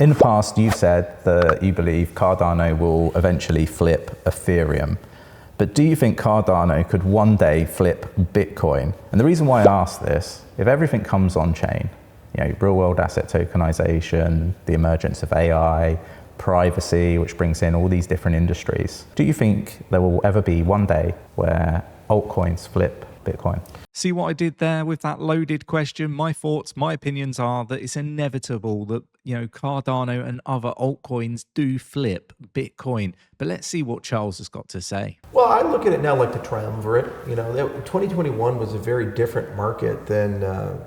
In the past, you've said that you believe Cardano will eventually flip Ethereum. But do you think Cardano could one day flip Bitcoin? And the reason why I ask this, if everything comes on chain, real world asset tokenization, the emergence of AI, privacy, which brings in all these different industries, do you think there will ever be one day where altcoins flip Bitcoin? See what I did there with that loaded question? My thoughts, my opinions are that it's inevitable that, Cardano and other altcoins do flip Bitcoin. But let's see what Charles has got to say. Well, I look at it now like the triumvirate. 2021 was a very different market than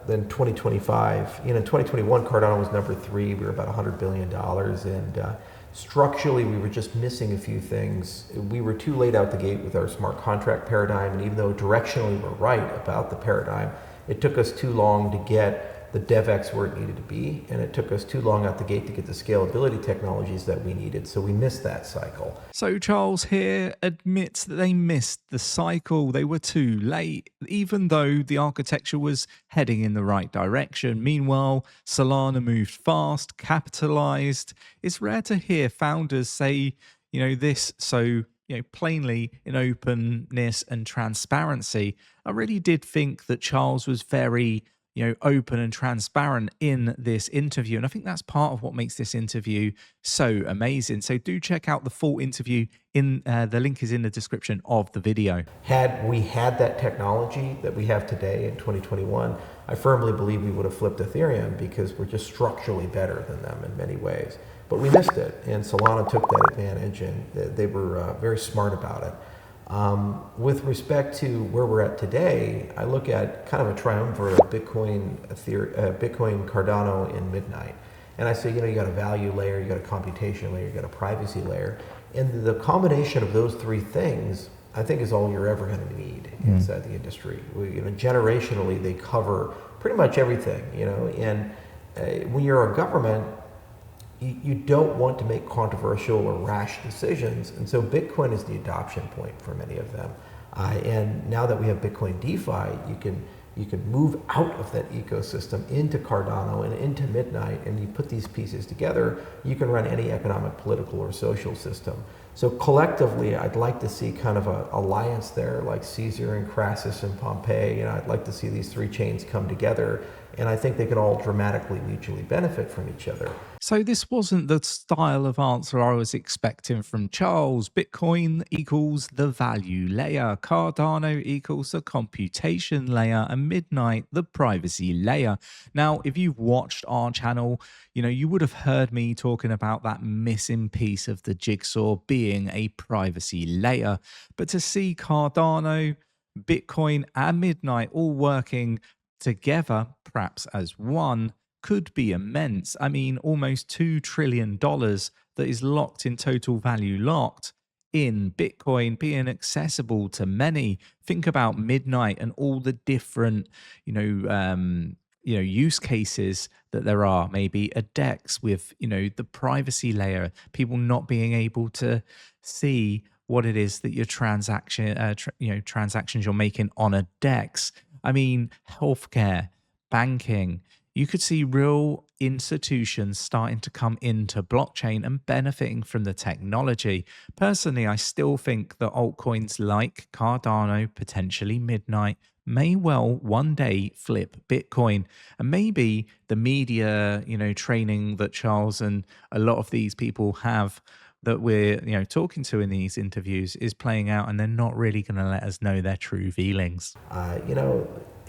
2025. In 2021, Cardano was number 3. We were about $100 billion. And structurally, we were just missing a few things. We were too late out the gate with our smart contract paradigm. And even though directionally we're right about the paradigm, it took us too long to get the DevX where it needed to be, and it took us too long out the gate to get the scalability technologies that we needed, so we missed that cycle. So Charles here admits that they missed the cycle. They were too late, even though the architecture was heading in the right direction. Meanwhile, Solana moved fast, capitalized. It's rare to hear founders say, this so plainly in openness and transparency. I really did think that Charles was very open and transparent in this interview. And I think that's part of what makes this interview so amazing. So do check out the full interview. The link is in the description of the video. Had we had that technology that we have today in 2021, I firmly believe we would have flipped Ethereum because we're just structurally better than them in many ways. But we missed it, and Solana took that advantage, and they were very smart about it. With respect to where we're at today, I look at kind of a triumvirate of Bitcoin, Cardano, and Midnight. And I say, you got a value layer, you got a computation layer, you got a privacy layer. And the combination of those three things, I think, is all you're ever going to need inside the industry. Generationally, they cover pretty much everything, and when you're a government, you don't want to make controversial or rash decisions. And so Bitcoin is the adoption point for many of them. And now that we have Bitcoin DeFi, you can move out of that ecosystem into Cardano and into Midnight, and you put these pieces together, you can run any economic, political, or social system. So collectively, I'd like to see kind of an alliance there, like Caesar and Crassus and Pompey. I'd like to see these three chains come together, and I think they can all dramatically mutually benefit from each other. So this wasn't the style of answer I was expecting from Charles. Bitcoin equals the value layer, Cardano equals the computation layer, and Midnight the privacy layer. Now, if you've watched our channel, you would have heard me talking about that missing piece of the jigsaw being a privacy layer. But to see Cardano, Bitcoin, and Midnight all working together, perhaps as one, could be immense. I mean, almost $2 trillion that is locked in total value locked in Bitcoin being accessible to many. Think about Midnight and all the different, use cases that there are. Maybe a DEX with, the privacy layer, people not being able to see what it is that your transactions you're making on a DEX. I mean, healthcare, banking. You could see real institutions starting to come into blockchain and benefiting from the technology. Personally, I still think that altcoins like Cardano, potentially Midnight, may well one day flip Bitcoin. And maybe the media, training that Charles and a lot of these people have that we're talking to in these interviews is playing out, and they're not really going to let us know their true feelings.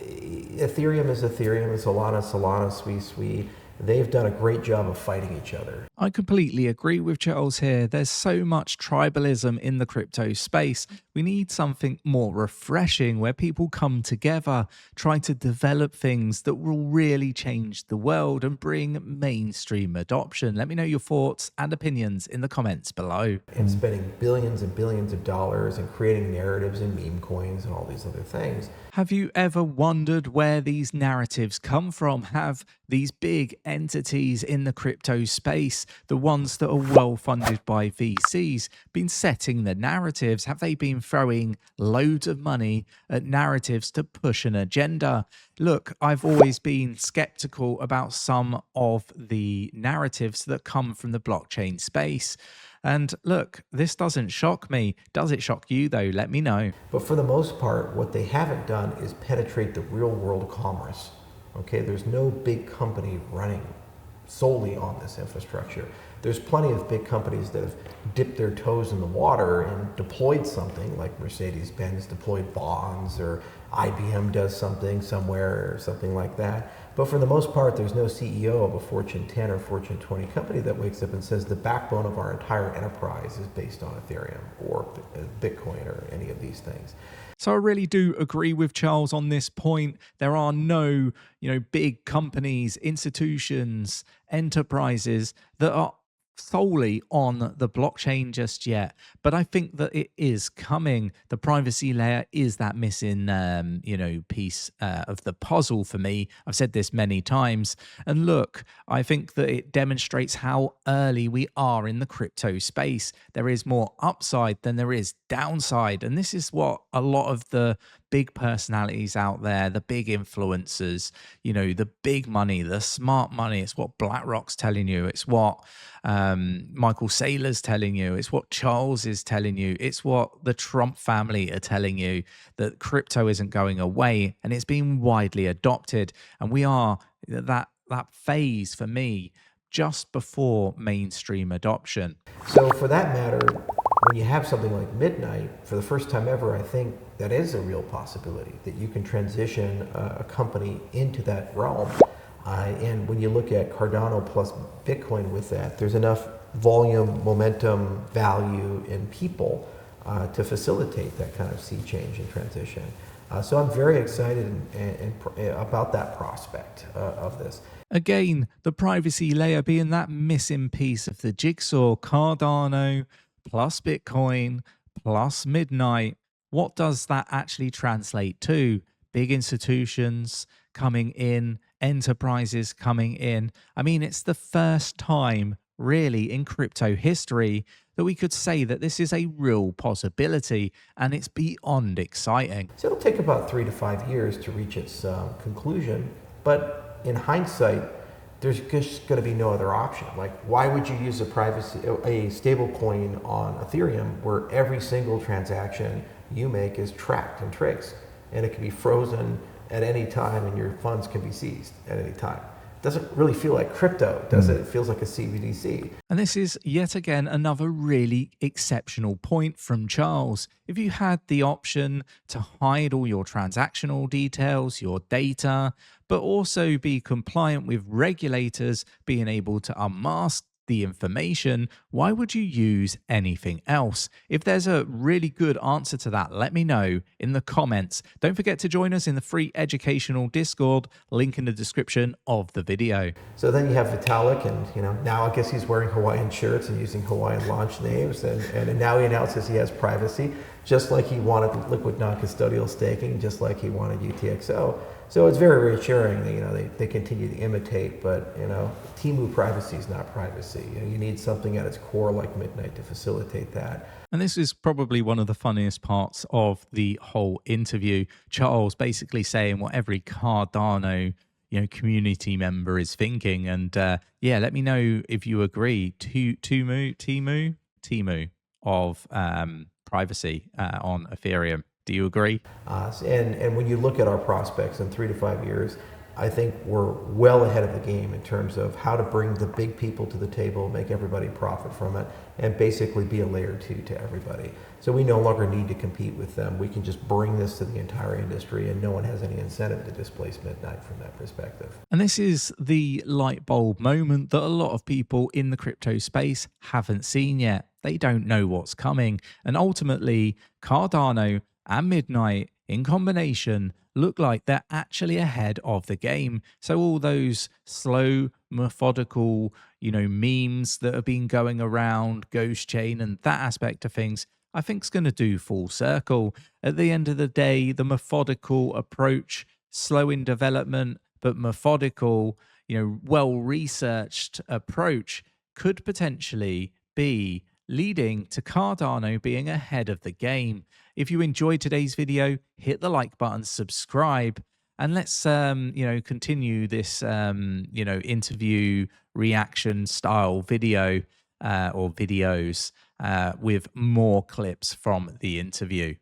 Ethereum is Ethereum, Solana, Sui. They've done a great job of fighting each other. I completely agree with Charles here. There's so much tribalism in the crypto space. We need something more refreshing where people come together, try to develop things that will really change the world and bring mainstream adoption. Let me know your thoughts and opinions in the comments below. And spending billions and billions of dollars and creating narratives and meme coins and all these other things. Have you ever wondered where these narratives come from? Have these big entities in the crypto space the ones that are well funded by VCs, been setting the narratives? Have they been throwing loads of money at narratives to push an agenda? Look, I've always been skeptical about some of the narratives that come from the blockchain space. And look, this doesn't shock me. Does it shock you, though? Let me know. But for the most part, what they haven't done is penetrate the real world commerce. Okay, there's no big company running solely on this infrastructure. There's plenty of big companies that have dipped their toes in the water and deployed something, like Mercedes-Benz deployed bonds, or IBM does something somewhere, or something like that. But for the most part, there's no CEO of a Fortune 10 or Fortune 20 company that wakes up and says the backbone of our entire enterprise is based on Ethereum or Bitcoin or any of these things. So I really do agree with Charles on this point. There are no, big companies, institutions, enterprises that are solely on the blockchain just yet. But I think that it is coming. The privacy layer is that missing, piece of the puzzle for me. I've said this many times. And look, I think that it demonstrates how early we are in the crypto space. There is more upside than there is downside. And this is what a lot of the big personalities out there, the big influencers, the big money, the smart money. It's what BlackRock's telling you. It's what Michael Saylor's telling you. It's what Charles is telling you. It's what the Trump family are telling you, that crypto isn't going away, and it's being widely adopted. And we are that phase, for me, just before mainstream adoption. So for that matter, when you have something like Midnight, for the first time ever, I think that is a real possibility, that you can transition a company into that realm. And when you look at Cardano plus Bitcoin with that, there's enough volume, momentum, value in people to facilitate that kind of sea change and transition. So I'm very excited about that prospect of this. Again, the privacy layer being that missing piece of the jigsaw. Cardano plus Bitcoin plus Midnight. What does that actually translate to? Big institutions coming in, enterprises coming in. I mean, it's the first time really in crypto history that we could say that this is a real possibility, and it's beyond exciting. So it'll take about 3 to 5 years to reach its conclusion, but in hindsight, there's just going to be no other option. Like, why would you use a stable coin on Ethereum where every single transaction you make is tracked and traced, and it can be frozen at any time and your funds can be seized at any time? It doesn't really feel like crypto, does it? It feels like a CBDC. And this is yet again another really exceptional point from Charles. If you had the option to hide all your transactional details, your data, but also be compliant with regulators being able to unmask the information, why would you use anything else? If there's a really good answer to that, let me know in the comments. Don't forget to join us in the free educational Discord, link in the description of the video. So then you have Vitalik, and now I guess he's wearing Hawaiian shirts and using Hawaiian launch names, and now he announces he has privacy, just like he wanted liquid non-custodial staking, just like he wanted UTXO. So it's very reassuring that they continue to imitate, but Temu privacy is not privacy. You need something at its core like Midnight to facilitate that. And this is probably one of the funniest parts of the whole interview. Charles basically saying what every Cardano community member is thinking. And let me know if you agree. Temu of privacy on Ethereum. Do you agree? And when you look at our prospects in 3 to 5 years, I think we're well ahead of the game in terms of how to bring the big people to the table, make everybody profit from it, and basically be a layer 2 to everybody. So we no longer need to compete with them. We can just bring this to the entire industry, and no one has any incentive to displace Midnight from that perspective. And this is the light bulb moment that a lot of people in the crypto space haven't seen yet. They don't know what's coming. And ultimately, Cardano and Midnight in combination look like they're actually ahead of the game. So all those slow, methodical, memes that have been going around, Ghost Chain and that aspect of things, I think is going to do full circle. At the end of the day, the methodical approach, slow in development, but methodical, well-researched approach could potentially be leading to Cardano being ahead of the game. If you enjoyed today's video, hit the like button, subscribe, and let's continue this interview reaction style video or videos with more clips from the interview.